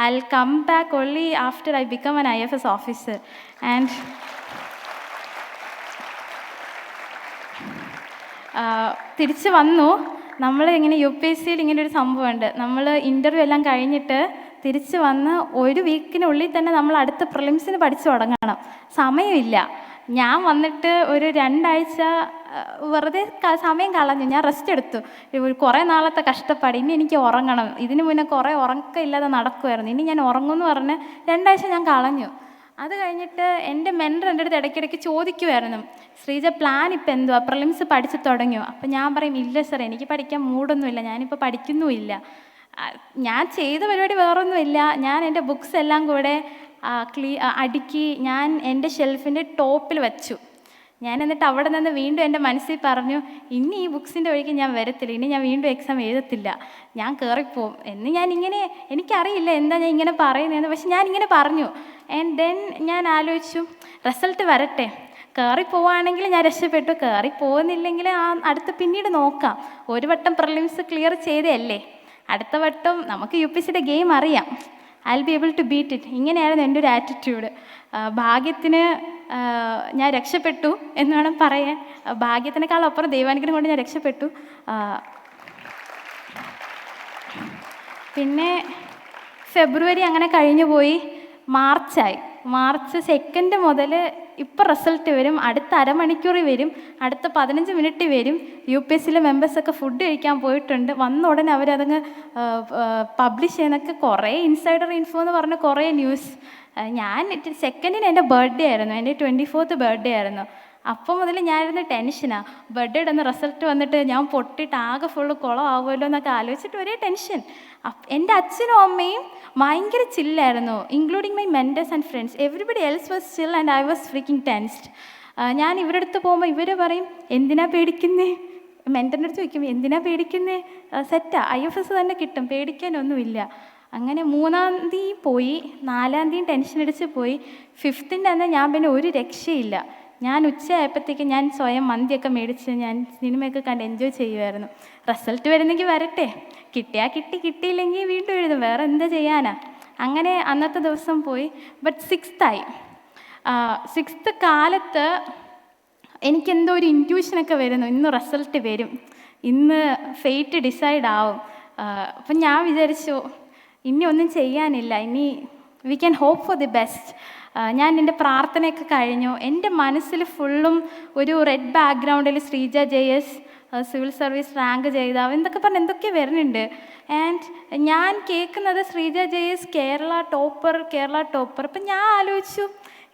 I will come back only after I become an IFS officer. And തിരിച്ച് വന്നു. നമ്മൾ ഇങ്ങനെ യു പി എസ് സിയിൽ ഇങ്ങനെ ഒരു സംഭവമുണ്ട്, നമ്മൾ ഇൻ്റർവ്യൂ എല്ലാം കഴിഞ്ഞിട്ട് തിരിച്ച് വന്ന് 1 വീക്കിനുള്ളിൽ തന്നെ നമ്മൾ അടുത്ത പ്രിലിംസിന് പഠിച്ചു തുടങ്ങണം, സമയമില്ല. ഞാൻ വന്നിട്ട് ഒരു 2 ആഴ്ച വെറുതെ സമയം കളഞ്ഞു, ഞാൻ റെസ്റ്റ് എടുത്തു. കുറേ നാളത്തെ കഷ്ടപ്പാട്, ഇനി എനിക്ക് ഉറങ്ങണം. ഇതിന് മുന്നേ കുറേ ഉറക്കമില്ലാതെ നടക്കുമായിരുന്നു, ഇനി ഞാൻ ഉറങ്ങുമെന്ന് പറഞ്ഞ് 2 ആഴ്ച ഞാൻ കളഞ്ഞു. അത് കഴിഞ്ഞിട്ട് എൻ്റെ മെൻറ്റർ എൻ്റെ അടുത്ത് ഇടയ്ക്കിടയ്ക്ക് ചോദിക്കുമായിരുന്നു, ശ്രീജ പ്ലാൻ ഇപ്പം എന്തുവാ, പ്രിലിംസ് പഠിച്ച് തുടങ്ങിയോ? അപ്പം ഞാൻ പറയും, ഇല്ല സർ, എനിക്ക് പഠിക്കാൻ മൂടൊന്നുമില്ല, ഞാനിപ്പോൾ പഠിക്കുന്നുമില്ല. ഞാൻ ചെയ്ത പരിപാടി വേറൊന്നുമില്ല, ഞാൻ എൻ്റെ ബുക്സ് എല്ലാം കൂടെ അടുക്കി ഞാൻ എൻ്റെ ഷെൽഫിൻ്റെ ടോപ്പിൽ വെച്ചു. ഞാൻ എന്നിട്ട് അവിടെ നിന്ന് വീണ്ടും എൻ്റെ മനസ്സിൽ പറഞ്ഞു, ഇനി ഈ ബുക്സിൻ്റെ വഴിക്ക് ഞാൻ വരത്തില്ല, ഇനി ഞാൻ വീണ്ടും എക്സാം എഴുതത്തില്ല, ഞാൻ കയറിപ്പോവും എന്ന്. ഞാനിങ്ങനെ, എനിക്കറിയില്ല എന്താ ഞാൻ ഇങ്ങനെ പറയുന്നതെന്ന്, പക്ഷെ ഞാനിങ്ങനെ പറഞ്ഞു. ആൻഡ് ദെൻ ഞാൻ ആലോചിച്ചു, റിസൾട്ട് വരട്ടെ, കയറിപ്പോവുകയാണെങ്കിൽ ഞാൻ രക്ഷപ്പെട്ടു, കയറിപ്പോകുന്നില്ലെങ്കിൽ അടുത്ത് പിന്നീട് നോക്കാം. ഒരു വട്ടം പ്രിലിംസ് ക്ലിയർ ചെയ്തതല്ലേ, അടുത്ത വട്ടം നമുക്ക് യു പി സിയുടെ ഗെയിം അറിയാം, I will be able to beat it. ഇങ്ങനെയായിരുന്നു എൻ്റെ ഒരു ആറ്റിറ്റ്യൂഡ്. ഭാഗ്യത്തിന് ഞാൻ രക്ഷപ്പെട്ടു എന്ന് വേണം പറയാൻ. ഭാഗ്യത്തിനേക്കാളപ്പുറം ദൈവാനുഗ്രഹം കൊണ്ട് ഞാൻ രക്ഷപ്പെട്ടു. പിന്നെ ഫെബ്രുവരി അങ്ങനെ കഴിഞ്ഞു പോയി, മാർച്ചായി. മാർച്ച് 2 മുതൽ ഇപ്പോൾ റിസൾട്ട് വരും, അടുത്ത അരമണിക്കൂറിൽ വരും, അടുത്ത 15 മിനിറ്റ് വരും. യു പി എസ് സിയിലെ മെമ്പേഴ്സൊക്കെ ഫുഡ് കഴിക്കാൻ പോയിട്ടുണ്ട്, വന്ന ഉടനെ അവരതങ്ങ് പബ്ലിഷ് ചെയ്യുന്നൊക്കെ കുറേ ഇൻസൈഡർ ഇൻഫോ എന്ന് പറഞ്ഞ കുറേ ന്യൂസ്. ഞാൻ 2 എൻ്റെ ബർത്ത്ഡേ ആയിരുന്നു, എൻ്റെ 24th ബർത്ത്ഡേ ആയിരുന്നു. അപ്പോൾ മുതൽ ഞാനിരുന്ന് ടെൻഷനാണ്, ബർത്ത്ഡേയുടെ ഒന്ന് റിസൾട്ട് വന്നിട്ട് ഞാൻ പൊട്ടിയിട്ട് ആകെ ഫുള്ള് കുളമാവുമല്ലോ എന്നൊക്കെ ആലോചിച്ചിട്ട് ഒരേ ടെൻഷൻ. എൻ്റെ അച്ഛനും അമ്മയും ഭയങ്കര ചില്ലായിരുന്നു, including my mentors and friends. Everybody else was chill and I was freaking tensed. ഞാൻ ഇവരുടെ അടുത്ത് പോകുമ്പോൾ ഇവർ പറയും, എന്തിനാ പേടിക്കുന്നേ? മെൻറ്ററിൻ്റെ അടുത്ത് ചോദിക്കും, എന്തിനാ പേടിക്കുന്നേ? സെറ്റാ, IFS തന്നെ കിട്ടും, പേടിക്കാനൊന്നുമില്ല. അങ്ങനെ 3-ാം തീയതി പോയി, 4-ാം തീയതി ടെൻഷൻ അടിച്ച് പോയി. 5th അന്ന് ഞാൻ പിന്നെ ഒരു രക്ഷയില്ല, ഞാൻ ഉച്ചയായപ്പോഴത്തേക്ക് ഞാൻ സ്വയം മന്തിയൊക്കെ മേടിച്ച് ഞാൻ സിനിമയൊക്കെ കണ്ട് എൻജോയ് ചെയ്യുമായിരുന്നു. റിസൾട്ട് വരുന്നെങ്കിൽ വരട്ടെ, കിട്ടിയാൽ കിട്ടി, കിട്ടിയില്ലെങ്കിൽ വീണ്ടും എഴുതും, വേറെ എന്താ ചെയ്യാനാ. അങ്ങനെ അന്നത്തെ ദിവസം പോയി. ബട്ട് 6th ആയി. 6th കാലത്ത് എനിക്കെന്തോ ഒരു ഇൻറ്റ്യൂഷനൊക്കെ വരുന്നു, ഇന്ന് റിസൾട്ട് വരും, ഇന്ന് ഫെയ്റ്റ് ഡിസൈഡ് ആവും. അപ്പം ഞാൻ വിചാരിച്ചു, ഇനി ഒന്നും ചെയ്യാനില്ല, ഇനി we can hope for the best. ഞാൻ എൻ്റെ പ്രാർത്ഥനയൊക്കെ കഴിഞ്ഞു. എൻ്റെ മനസ്സിൽ ഫുള്ളും ഒരു റെഡ് ബാക്ക്ഗ്രൗണ്ടിൽ Sreeja JS civil service rank ചെയ്താവും എന്തൊക്കെ പറഞ്ഞ് എന്തൊക്കെ വരുന്നുണ്ട്. ആൻഡ് ഞാൻ കേൾക്കുന്നത് ശ്രീജ JS കേരള ടോപ്പർ. അപ്പം ഞാൻ ആലോചിച്ചു,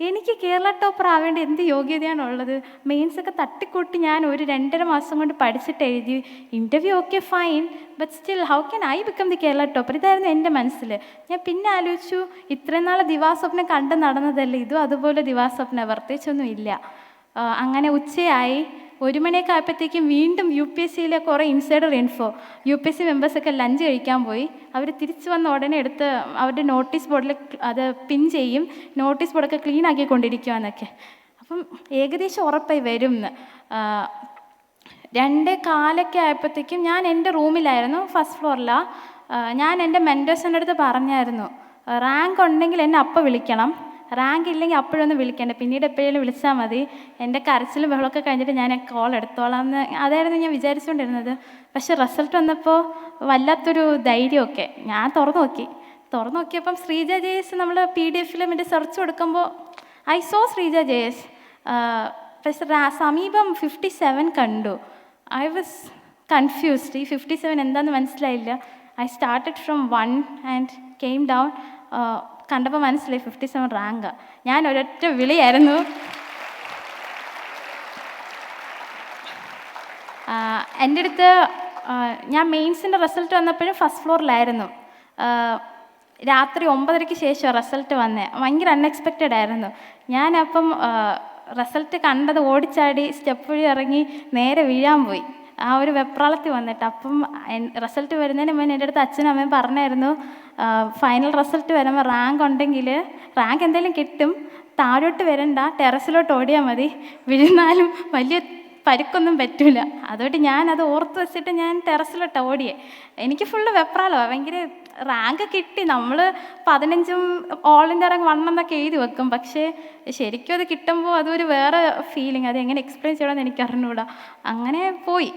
എനിക്ക് കേരള ടോപ്പർ ആവേണ്ട എന്ത് യോഗ്യതയാണുള്ളത്? മെയിൻസൊക്കെ തട്ടിക്കൂട്ടി ഞാൻ ഒരു 2.5 മാസം കൊണ്ട് പഠിച്ചിട്ട് എഴുതി. Interview okay fine, but still how can I become the Kerala topper? ഇതായിരുന്നു എൻ്റെ മനസ്സിൽ. ഞാൻ പിന്നെ ആലോചിച്ചു, ഇത്രയും നാൾ ദിവാസ്വപ്നം കണ്ട് നടന്നതല്ലേ, ഇതും അതുപോലെ ദിവാസ്വപ്നം, പ്രത്യേകിച്ചൊന്നും ഇല്ല. അങ്ങനെ ഉച്ചയായി. 1 മണിയൊക്കെ ആയപ്പോഴത്തേക്കും വീണ്ടും UPSC കുറേ ഇൻസൈഡർ ഇൻഫോ. UPSC മെമ്പേഴ്സൊക്കെ ലഞ്ച് കഴിക്കാൻ പോയി. അവർ തിരിച്ച് വന്ന ഉടനെ എടുത്ത് അവരുടെ നോട്ടീസ് ബോർഡിൽ അത് പിൻ ചെയ്യും, നോട്ടീസ് ബോർഡൊക്കെ ക്ലീൻ ആക്കിക്കൊണ്ടിരിക്കുകയെന്നൊക്കെ. അപ്പം ഏകദേശം ഉറപ്പായി വരും എന്ന്. 2:15 ആയപ്പോഴത്തേക്കും ഞാൻ എൻ്റെ റൂമിലായിരുന്നു, ഫസ്റ്റ് ഫ്ലോറിലാണ്. ഞാൻ എൻ്റെ മെൻറ്റേഴ്സിൻ്റെ അടുത്ത് പറഞ്ഞായിരുന്നു, റാങ്ക് ഉണ്ടെങ്കിൽ എന്നെ അപ്പം വിളിക്കണം, റാങ്ക് ഇല്ലെങ്കിൽ അപ്പോഴൊന്നും വിളിക്കേണ്ട, പിന്നീട് എപ്പോഴേലും വിളിച്ചാൽ മതി. എൻ്റെ കരച്ചിലും ബഹളമൊക്കെ കഴിഞ്ഞിട്ട് ഞാൻ കോൾ എടുത്തോളാം എന്ന് അതായിരുന്നു ഞാൻ വിചാരിച്ചുകൊണ്ടിരുന്നത്. പക്ഷെ റിസൾട്ട് വന്നപ്പോൾ വല്ലാത്തൊരു ധൈര്യമൊക്കെ. ഞാൻ തുറന്നു നോക്കിയപ്പം ശ്രീജ JS നമ്മൾ PDF മറ്റേ സെർച്ച് കൊടുക്കുമ്പോൾ ഐ സോ ശ്രീജ JS. പക്ഷെ സമീപം 57 കണ്ടു. I was confused. ഈ 57 എന്താണെന്ന് മനസ്സിലായില്ല. I started from 1 and came down. കണ്ടപ്പോൾ മനസ്സിലായി 57 റാങ്കാണ്. ഞാൻ ഒരൊറ്റ വിളിയായിരുന്നു. എൻ്റെ അടുത്ത് ഞാൻ മെയിൻസിൻ്റെ റിസൾട്ട് വന്നപ്പോഴും ഫസ്റ്റ് ഫ്ലോറിലായിരുന്നു. രാത്രി 9:30-ക്ക് ശേഷം റിസൾട്ട് വന്നേ. ഭയങ്കര അൺഎക്സ്പെക്റ്റഡ് ആയിരുന്നു. ഞാനപ്പം റിസൾട്ട് കണ്ടത് ഓടിച്ചാടി സ്റ്റെപ്പ് വഴി ഇറങ്ങി നേരെ വീഴാൻ പോയി. ആ ഒരു വെപ്രാളത്തിൽ വന്നിട്ട്. അപ്പം റിസൾട്ട് വരുന്നതിന് മുന്നേ എൻ്റെ അടുത്ത് അച്ഛനും അമ്മയും പറഞ്ഞായിരുന്നു, ഫൈനൽ റിസൾട്ട് വരുമ്പോൾ റാങ്ക് ഉണ്ടെങ്കിൽ റാങ്ക് എന്തെങ്കിലും കിട്ടും, താഴോട്ട് വരണ്ട, ടെറസിലോട്ട് ഓടിയാൽ മതി, വീഴുന്നാലും വലിയ പരിക്കൊന്നും പറ്റില്ല. അതുകൊണ്ട് ഞാനത് ഓർത്ത് വെച്ചിട്ട് ഞാൻ ടെറസിലോട്ട് ഓടിയേ. എനിക്ക് ഫുള്ള് വെപ്രാളമാണ്, ഭയങ്കര റാങ്ക് കിട്ടി. നമ്മൾ 15 ഓൾ ഇന്ത്യ റാങ്ക് 1 എന്നൊക്കെ എഴുതി വെക്കും, പക്ഷേ ശരിക്കും അത് കിട്ടുമ്പോൾ അതൊരു വേറെ ഫീലിംഗ്. അത് എങ്ങനെ എക്സ്പ്ലെയിൻ ചെയ്യണമെന്ന് എനിക്ക് അറിഞ്ഞുകൂടാ. അങ്ങനെ പോയി.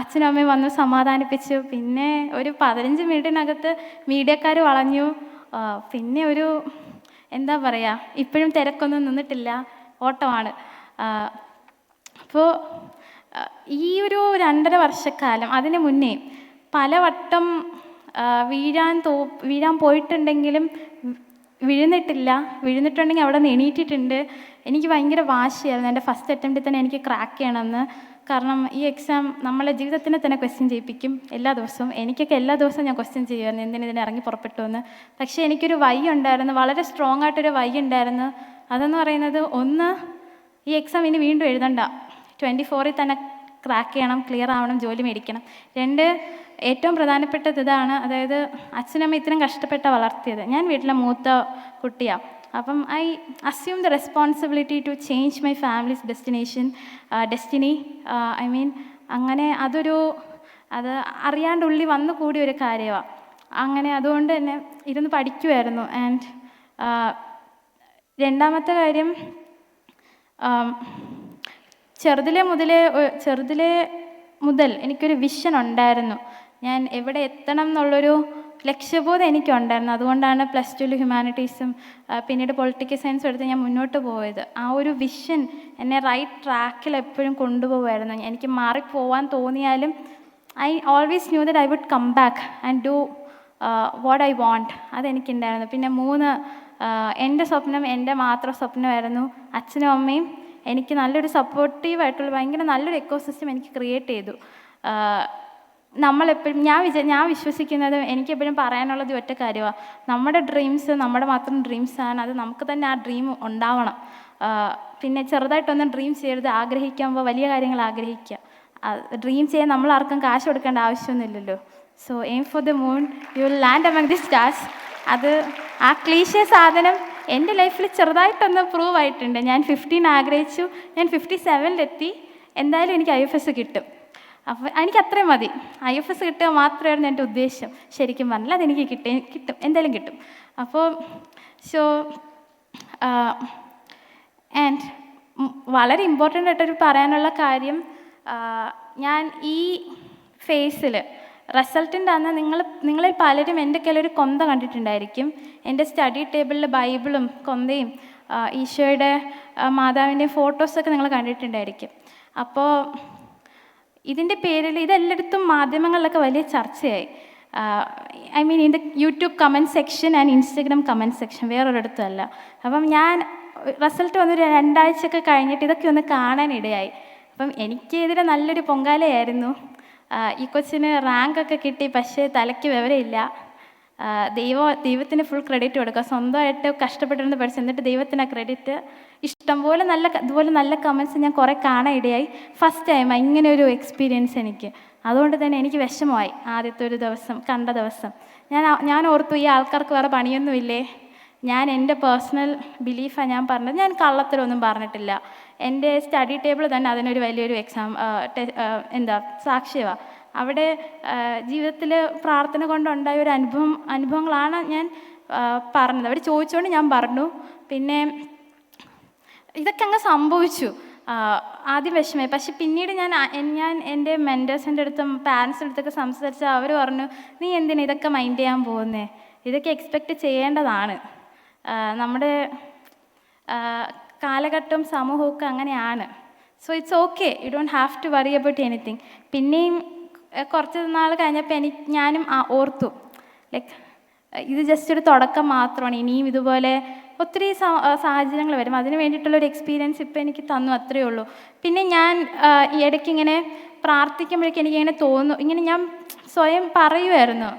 അച്ഛനും അമ്മയും വന്ന് സമാധാനിപ്പിച്ചു. പിന്നെ ഒരു 15 മിനിറ്റിനകത്ത് മീഡിയക്കാർ വളഞ്ഞു. പിന്നെ ഒരു എന്താ പറയുക, ഇപ്പോഴും തിരക്കൊന്നും നിന്നിട്ടില്ല, ഓട്ടമാണ്. അപ്പോൾ ഈ ഒരു 2.5 വർഷക്കാലം അതിന് മുന്നേ പലവട്ടം വീഴാൻ പോയിട്ടുണ്ടെങ്കിലും വീഴുന്നിട്ടുണ്ടെങ്കിൽ അവിടെ നിന്ന് എണീറ്റിട്ടുണ്ട്. എനിക്ക് ഭയങ്കര വാശിയായിരുന്നു എൻ്റെ ഫസ്റ്റ് അറ്റംപ്റ്റിൽ തന്നെ എനിക്ക് ക്രാക്ക് ചെയ്യണമെന്ന്. കാരണം ഈ എക്സാം നമ്മളെ ജീവിതത്തിനെ തന്നെ ക്വസ്റ്റ്യൻ ചെയ്യിപ്പിക്കും എല്ലാ ദിവസവും. എനിക്കൊക്കെ എല്ലാ ദിവസവും ഞാൻ ക്വസ്റ്റ്യൻ ചെയ്യുമായിരുന്നു, ഇതിനെ ഇറങ്ങി പുറപ്പെട്ടു എന്ന്. പക്ഷേ എനിക്കൊരു വൈ ഉണ്ടായിരുന്നു, വളരെ സ്ട്രോങ് ആയിട്ടൊരു വൈ ഉണ്ടായിരുന്നു. അതെന്ന് പറയുന്നത്, ഒന്ന്, ഈ എക്സാം ഇനി വീണ്ടും എഴുതണ്ട, 24-ൽ തന്നെ ക്രാക്ക് ചെയ്യണം, ക്ലിയർ ആവണം, ജോലി മേടിക്കണം. 2, ഏറ്റവും പ്രധാനപ്പെട്ടത് ഇതാണ്, അതായത് അച്ഛനമ്മ ഇത്രയും കഷ്ടപ്പെട്ട വളർത്തിയത്. ഞാൻ വീട്ടിലെ മൂത്ത കുട്ടിയാണ്. അപ്പം I assume the responsibility to change my family's destiny. I mean അങ്ങനെ അത് അറിയാണ്ടുള്ളി വന്നു കൂടിയ ഒരു കാര്യമാണ്. അങ്ങനെ അതുകൊണ്ട് തന്നെ ഇരുന്ന് പഠിക്കുമായിരുന്നു. ആൻഡ് രണ്ടാമത്തെ കാര്യം, ചെറുതിലേ മുതൽ എനിക്കൊരു വിഷൻ ഉണ്ടായിരുന്നു. ഞാൻ എവിടെ എത്തണം എന്നുള്ളൊരു ലക്ഷ്യബോധം എനിക്കുണ്ടായിരുന്നു. അതുകൊണ്ടാണ് +2-ൽ ഹ്യൂമാനിറ്റീസും പിന്നീട് പൊളിറ്റിക്കൽ സയൻസും എടുത്ത് ഞാൻ മുന്നോട്ട് പോയത്. ആ ഒരു വിഷൻ എന്നെ റൈറ്റ് ട്രാക്കിൽ എപ്പോഴും കൊണ്ടുപോകുമായിരുന്നു. എനിക്ക് മാറിപ്പോവാൻ തോന്നിയാലും I always knew that I would come back and do what I want. അതെനിക്കുണ്ടായിരുന്നു. പിന്നെ 3, എൻ്റെ സ്വപ്നം എൻ്റെ മാത്രം സ്വപ്നമായിരുന്നു. അച്ഛനും അമ്മയും എനിക്ക് നല്ലൊരു സപ്പോർട്ടീവായിട്ടുള്ള ഭയങ്കര നല്ലൊരു എക്കോസിസ്റ്റം എനിക്ക് ക്രിയേറ്റ് ചെയ്തു. നമ്മളെപ്പോഴും ഞാൻ വിശ്വസിക്കുന്നത്, എനിക്കെപ്പോഴും പറയാനുള്ളത് ഒറ്റ കാര്യമാണ്, നമ്മുടെ ഡ്രീംസ് നമ്മുടെ മാത്രം ഡ്രീംസാണ്. അത് നമുക്ക് തന്നെ ആ ഡ്രീം ഉണ്ടാവണം. പിന്നെ ചെറുതായിട്ടൊന്നും ഡ്രീം ചെയ്യരുത്. ആഗ്രഹിക്കുമ്പോൾ വലിയ കാര്യങ്ങൾ ആഗ്രഹിക്കുക. ഡ്രീം ചെയ്യാൻ നമ്മൾ ആർക്കും കാശ് കൊടുക്കേണ്ട ആവശ്യമൊന്നുമില്ലല്ലോ. So aim for the moon, you will land among the stars. ആ ക്ലീശേ സാധനം എൻ്റെ ലൈഫിൽ ചെറുതായിട്ടൊന്ന് പ്രൂവ് ആയിട്ടുണ്ട്. ഞാൻ 15 ആഗ്രഹിച്ചു, ഞാൻ 57-ലെത്തി. എന്തായാലും എനിക്ക് IFS കിട്ടും. അപ്പോൾ എനിക്ക് അത്രയും മതി. IFS കിട്ടുക മാത്രമായിരുന്നു എൻ്റെ ഉദ്ദേശം. ശരിക്കും പറഞ്ഞാൽ അതെനിക്ക് കിട്ടും, എന്തായാലും കിട്ടും. അപ്പോൾ ആൻഡ് വളരെ ഇമ്പോർട്ടൻ്റ് ആയിട്ടൊരു പറയാനുള്ള കാര്യം, ഞാൻ ഈ ഫേസിൽ റിസൾട്ടിൻ്റെ അന്ന് നിങ്ങളിൽ പലരും എൻ്റെ കയ്യിലൊരു കൊന്ത കണ്ടിട്ടുണ്ടായിരിക്കും. എൻ്റെ സ്റ്റഡി ടേബിളിൽ ബൈബിളും കൊന്തയും ഈശോയുടെ മാതാവിൻ്റെയും ഫോട്ടോസൊക്കെ നിങ്ങൾ കണ്ടിട്ടുണ്ടായിരിക്കും. അപ്പോൾ ഇതിൻ്റെ പേരിൽ ഇതെല്ലായിടത്തും മാധ്യമങ്ങളിലൊക്കെ വലിയ ചർച്ചയായി. I mean in the YouTube comment section and Instagram comment section, വേറൊരിടത്തും അല്ല. അപ്പം ഞാൻ റിസൾട്ട് വന്നൊരു 2 ആഴ്ചയൊക്കെ കഴിഞ്ഞിട്ട് ഇതൊക്കെ ഒന്ന് കാണാനിടയായി. അപ്പം എനിക്കെതിരെ നല്ലൊരു പൊങ്കാലയായിരുന്നു. ഈ കൊച്ചിന് റാങ്കൊക്കെ കിട്ടി, പക്ഷേ തലയ്ക്ക് വിവരമില്ല. ദൈവത്തിന് ഫുൾ ക്രെഡിറ്റ് കൊടുക്കുക. സ്വന്തമായിട്ട് കഷ്ടപ്പെട്ടിരുന്ന് പഠിച്ചു, എന്നിട്ട് ദൈവത്തിന് ക്രെഡിറ്റ്. ഇതുപോലെ നല്ല കമൻറ്റ്സ് ഞാൻ കുറേ കാണാൻ ഇടയായി. ഫസ്റ്റ് ടൈം ഇങ്ങനെ ഒരു എക്സ്പീരിയൻസ് എനിക്ക്. അതുകൊണ്ട് തന്നെ എനിക്ക് വിഷമമായി ആദ്യത്തെ ഒരു ദിവസം കണ്ട ദിവസം. ഞാൻ ഓർത്തു, ഈ ആൾക്കാർക്ക് വേറെ പണിയൊന്നുമില്ലേ? ഞാൻ എൻ്റെ പേഴ്സണൽ ബിലീഫാണ് ഞാൻ പറഞ്ഞത്. ഞാൻ കള്ളത്തരമൊന്നും പറഞ്ഞിട്ടില്ല. എൻ്റെ സ്റ്റഡി ടേബിൾ തന്നെ അതിനൊരു വലിയൊരു സാക്ഷ്യമാണ്. അവിടെ ജീവിതത്തിൽ പ്രാർത്ഥന കൊണ്ടുണ്ടായ ഒരു അനുഭവങ്ങളാണ് ഞാൻ പറഞ്ഞത്. അവർ ചോദിച്ചുകൊണ്ട് ഞാൻ പറഞ്ഞു. പിന്നെ ഇതൊക്കെ അങ്ങ് സംഭവിച്ചു. ആദ്യം വിഷമമായി. പക്ഷെ പിന്നീട് ഞാൻ എൻ്റെ മെൻറ്റേഴ്സിൻ്റെ അടുത്തും പാരൻസിൻ്റെ അടുത്തൊക്കെ സംസാരിച്ചാൽ അവർ പറഞ്ഞു, നീ എന്തിനാ ഇതൊക്കെ മൈൻഡ് ചെയ്യാൻ പോകുന്നേ? ഇതൊക്കെ എക്സ്പെക്റ്റ് ചെയ്യേണ്ടതാണ്. നമ്മുടെ കാലഘട്ടവും സമൂഹമൊക്കെ അങ്ങനെയാണ്. So it's okay, you don't have to worry about anything. പിന്നെയും കുറച്ച് നാൾ കഴിഞ്ഞപ്പോൾ ഞാനും ഓർത്തു, ലൈക്ക് ഇത് ജസ്റ്റ് ഒരു തുടക്കം മാത്രമാണ്. ഇനിയും ഇതുപോലെ ഒത്തിരി സാഹചര്യങ്ങൾ വരും. അതിന് വേണ്ടിയിട്ടുള്ളൊരു എക്സ്പീരിയൻസ് ഇപ്പോൾ എനിക്ക് തന്നു, അത്രയേ ഉള്ളൂ. പിന്നെ ഞാൻ ഈ ഇടയ്ക്ക് ഇങ്ങനെ പ്രാർത്ഥിക്കുമ്പോഴേക്കും എനിക്കിങ്ങനെ തോന്നും, ഇങ്ങനെ ഞാൻ സ്വയം പറയുമായിരുന്നു,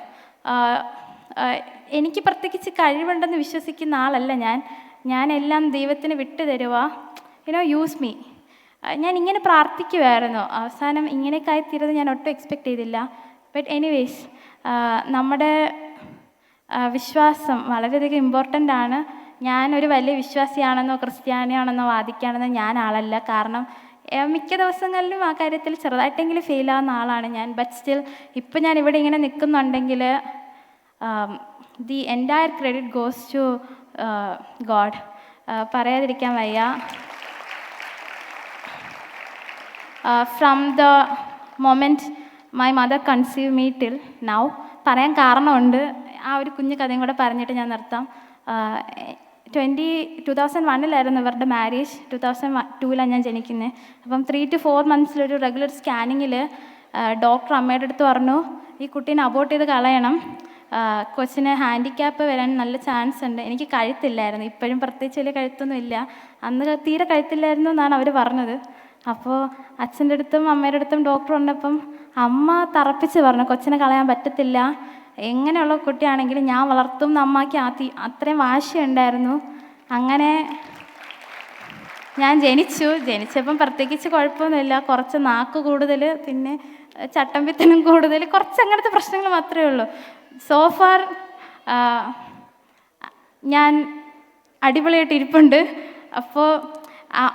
എനിക്ക് പ്രത്യേകിച്ച് കഴിവുണ്ടെന്ന് വിശ്വസിക്കുന്ന ആളല്ല ഞാൻ എല്ലാം ദൈവത്തിന് വിട്ടു തരുക, യൂസ് മീ. ഞാൻ ഇങ്ങനെ പ്രാർത്ഥിക്കുമായിരുന്നു. അവസാനം ഇങ്ങനെയൊക്കെ ആയിത്തീരുന്നത് ഞാൻ ഒട്ടും എക്സ്പെക്റ്റ് ചെയ്തില്ല. ബട്ട് എനിവേയ്സ്, നമ്മുടെ വിശ്വാസം വളരെയധികം ഇമ്പോർട്ടൻ്റ് ആണ്. ഞാനൊരു വലിയ വിശ്വാസിയാണെന്നോ ക്രിസ്ത്യാനിയാണെന്നോ വാദിക്കുകയാണെന്നോ ഞാൻ ആളല്ല. കാരണം മിക്ക ദിവസങ്ങളിലും ആ കാര്യത്തിൽ ചെറുതായിട്ടെങ്കിലും ഫെയിലാവുന്ന ആളാണ് ഞാൻ. ബട്ട് സ്റ്റിൽ ഇപ്പം ഞാൻ ഇവിടെ ഇങ്ങനെ നിൽക്കുന്നുണ്ടെങ്കിൽ the entire credit goes to God. പറയാതിരിക്കാൻ വയ്യ. From the moment my mother conceive me till now. പറയാൻ കാരണമുണ്ട്. ആ ഒരു കുഞ്ഞു കഥയും കൂടെ പറഞ്ഞിട്ട് ഞാൻ നിർത്താം. 2001 ഇവരുടെ മാരേജ്. 2002 ഞാൻ ജനിക്കുന്നത്. അപ്പം 3 to 4 months റെഗുലർ സ്കാനിങ്ങിൽ ഡോക്ടർ അമ്മയുടെ അടുത്ത് പറഞ്ഞു, ഈ കുട്ടീനെ അബോർട്ട് ചെയ്ത് കളയണം, കൊച്ചിന് ഹാൻഡിക്യാപ്പ് വരാൻ നല്ല ചാൻസ് ഉണ്ട്. എനിക്ക് കഴുത്തില്ലായിരുന്നു. ഇപ്പോഴും പ്രത്യേകിച്ച് വലിയ കഴുത്തൊന്നും ഇല്ല. അന്ന് തീരെ കഴുത്തില്ലായിരുന്നു എന്നാണ് അവർ പറഞ്ഞത്. അപ്പോൾ അച്ഛൻ്റെ അടുത്തും അമ്മയുടെ അടുത്തും ഡോക്ടർ വന്നപ്പം അമ്മ തറപ്പിച്ച് പറഞ്ഞു, കൊച്ചിനെ കളയാൻ പറ്റത്തില്ല, എങ്ങനെയുള്ള കുട്ടിയാണെങ്കിലും ഞാൻ വളർത്തും എന്ന് അമ്മയ്ക്ക് അത്രയും വാശിയുണ്ടായിരുന്നു. അങ്ങനെ ഞാൻ ജനിച്ചപ്പം പ്രത്യേകിച്ച് കുഴപ്പമൊന്നുമില്ല. കുറച്ച് നാക്ക് കൂടുതൽ, പിന്നെ ചട്ടമ്പിത്തനും കൂടുതൽ, കുറച്ച് അങ്ങനത്തെ പ്രശ്നങ്ങൾ മാത്രമേ ഉള്ളൂ. സോഫാർ ഞാൻ അടിപൊളിയായിട്ട് ഇരിപ്പുണ്ട്. അപ്പോൾ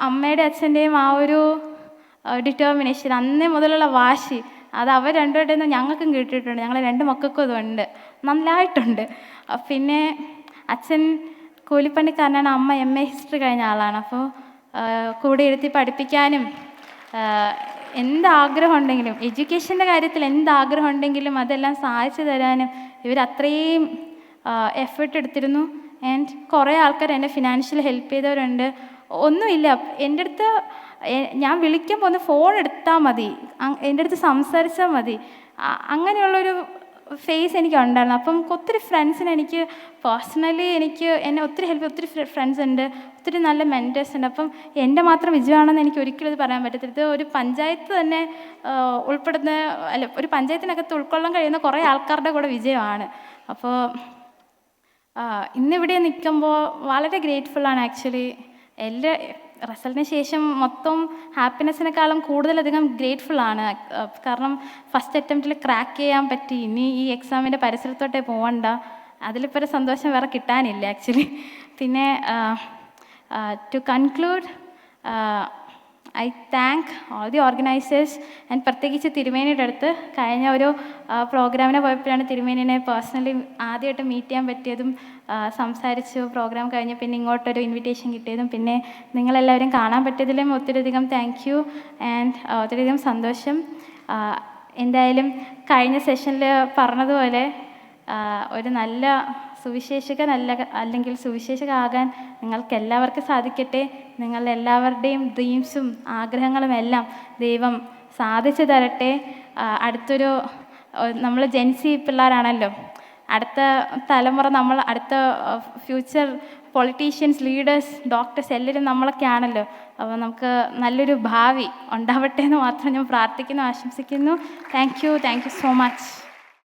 അമ്മയുടെ അച്ഛൻ്റെയും ആ ഒരു ഡിറ്റർമിനേഷൻ, അന്നേ മുതലുള്ള വാശി, അത് അവർ രണ്ടുപേരുടെ നിന്ന് ഞങ്ങൾക്കും കിട്ടിയിട്ടുണ്ട്. ഞങ്ങൾ 2 മക്കൾക്കും അതുണ്ട്, നല്ലതായിട്ടുണ്ട്. പിന്നെ അച്ഛൻ കൂലിപ്പണിക്കാരനാണ്, അമ്മ MA ഹിസ്റ്ററി കഴിഞ്ഞ ആളാണ്. അപ്പോൾ കൂടെ ഇരുത്തി പഠിപ്പിക്കാനും എന്താഗ്രഹം ഉണ്ടെങ്കിലും, എഡ്യൂക്കേഷൻ്റെ കാര്യത്തിൽ എന്താഗ്രഹം ഉണ്ടെങ്കിലും അതെല്ലാം സഹായിച്ചു തരാനും ഇവരത്രയും എഫേർട്ട് എടുത്തിരുന്നു. ആൻഡ് കുറേ ആൾക്കാർ എന്നെ ഫിനാൻഷ്യലി ഹെൽപ്പ് ചെയ്തവരുണ്ട്. ഒന്നുമില്ല, എൻ്റെ അടുത്ത് ഞാൻ വിളിക്കുമ്പോൾ ഒന്ന് ഫോൺ എടുത്താൽ മതി, എൻ്റെ അടുത്ത് സംസാരിച്ചാൽ മതി, അങ്ങനെയുള്ളൊരു ഫേസ് എനിക്ക് ഉണ്ടായിരുന്നു. അപ്പം ഒത്തിരി ഫ്രണ്ട്സിന് എനിക്ക് പേഴ്സണലി എന്നെ ഒത്തിരി ഹെൽപ്പ്, ഒത്തിരി ഫ്രണ്ട്സ് ഉണ്ട്, ഒത്തിരി നല്ല മെൻറ്റേഴ്സ് ഉണ്ട്. അപ്പം എൻ്റെ മാത്രം വിജയമാണെന്ന് എനിക്ക് ഒരിക്കലും ഇത് പറയാൻ പറ്റത്തില്ല. ഇത് ഒരു പഞ്ചായത്ത് തന്നെ ഉൾപ്പെടുന്ന, ഒരു പഞ്ചായത്തിനകത്ത് ഉൾക്കൊള്ളാൻ കഴിയുന്ന കുറേ ആൾക്കാരുടെ കൂടെ വിജയമാണ്. അപ്പോൾ ഇന്നിവിടെ നിൽക്കുമ്പോൾ വളരെ ഗ്രേറ്റ്ഫുള്ളാണ് ആക്ച്വലി. എല്ലാ റിസൾട്ടിന് ശേഷം മൊത്തം ഹാപ്പിനെസ്സിനേക്കാളും കൂടുതലധികം ഗ്രേറ്റ്ഫുള്ളാണ്. കാരണം ഫസ്റ്റ് അറ്റംപ്റ്റിൽ ക്രാക്ക് ചെയ്യാൻ പറ്റി. ഇനി ഈ എക്സാമിൻ്റെ പരിസരത്തോട്ടേ പോകണ്ട. അതിലിപ്പോൾ ഒരു സന്തോഷം വേറെ കിട്ടാനില്ല ആക്ച്വലി. പിന്നെ to conclude, I thank all the organisers. And പ്രത്യേകിച്ച് തിരുമേനിയുടെ അടുത്ത്. കഴിഞ്ഞ ഒരു പ്രോഗ്രാമിന് പോയപ്പോഴാണ് തിരുമേനിനെ പേഴ്സണലി ആദ്യമായിട്ട് മീറ്റ് ചെയ്യാൻ പറ്റിയതും സംസാരിച്ചു. പ്രോഗ്രാം കഴിഞ്ഞ് പിന്നെ ഇങ്ങോട്ടൊരു ഇൻവിറ്റേഷൻ കിട്ടിയതും പിന്നെ നിങ്ങളെല്ലാവരും കാണാൻ പറ്റിയതിലും ഒത്തിരിയധികം താങ്ക് യു ആൻഡ് ഒത്തിരിയധികം സന്തോഷം. എന്തായാലും കഴിഞ്ഞ സെഷനിൽ പറഞ്ഞതുപോലെ ഒരു നല്ല അല്ലെങ്കിൽ സുവിശേഷക ആകാൻ നിങ്ങൾക്ക് എല്ലാവർക്കും സാധിക്കട്ടെ. നിങ്ങളെല്ലാവരുടെയും ഡ്രീംസും ആഗ്രഹങ്ങളും എല്ലാം ദൈവം സാധിച്ചു തരട്ടെ. അടുത്തൊരു നമ്മൾ ജെൻസി പിള്ളേരാണല്ലോ, അടുത്ത തലമുറ, നമ്മൾ അടുത്ത ഫ്യൂച്ചർ പൊളിറ്റീഷ്യൻസ്, ലീഡേഴ്സ്, ഡോക്ടേഴ്സ് എല്ലാവരും നമ്മളൊക്കെ ആണല്ലോ. അപ്പോൾ നമുക്ക് നല്ലൊരു ഭാവി ഉണ്ടാവട്ടെ എന്ന് മാത്രം ഞാൻ പ്രാർത്ഥിക്കുന്നു, ആശംസിക്കുന്നു. Thank you so much.